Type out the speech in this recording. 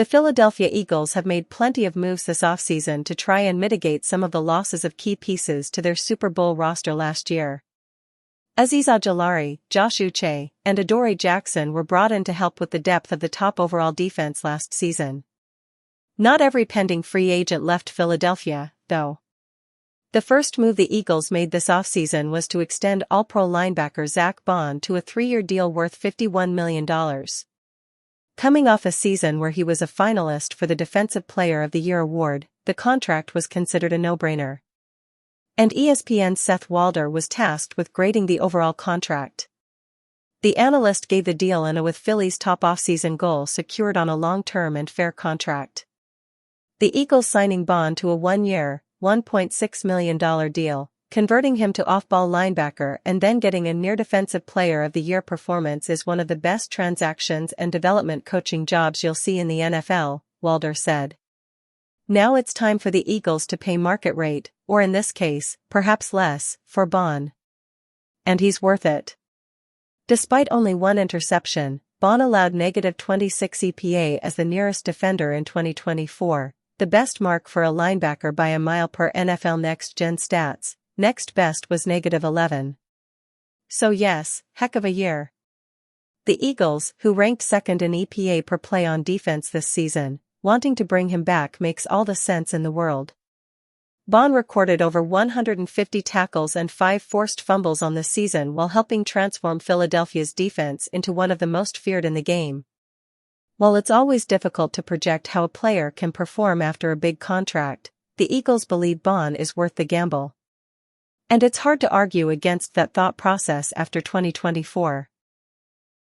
The Philadelphia Eagles have made plenty of moves this offseason to try and mitigate some of the losses of key pieces to their Super Bowl roster last year. Azeez Ojulari, Josh Uche, and Adoree Jackson were brought in to help with the depth of the top overall defense last season. Not every pending free agent left Philadelphia, though. The first move the Eagles made this offseason was to extend All-Pro linebacker Zack Baun to a 3-year deal worth $51 million. Coming off a season where he was a finalist for the Defensive Player of the Year award, the contract was considered a no-brainer. And ESPN's Seth Walder was tasked with grading the overall contract. The analyst gave the deal an A with Philly's top offseason goal secured on a long-term and fair contract. The Eagles signing Baun to a 1-year, $1.6 million deal, converting him to off-ball linebacker and then getting a near Defensive Player of the Year performance is one of the best transactions and development coaching jobs you'll see in the NFL, Walder said. Now it's time for the Eagles to pay market rate, or in this case, perhaps less, for Baun. And he's worth it. Despite only one interception, Baun allowed -26 EPA as the nearest defender in 2024, the best mark for a linebacker by a mile per NFL Next Gen Stats. Next best was -11. So yes, heck of a year. The Eagles, who ranked second in EPA per play on defense this season, wanting to bring him back makes all the sense in the world. Baun recorded over 150 tackles and 5 forced fumbles on the season while helping transform Philadelphia's defense into one of the most feared in the game. While it's always difficult to project how a player can perform after a big contract, the Eagles believe Baun is worth the gamble. And it's hard to argue against that thought process after 2024.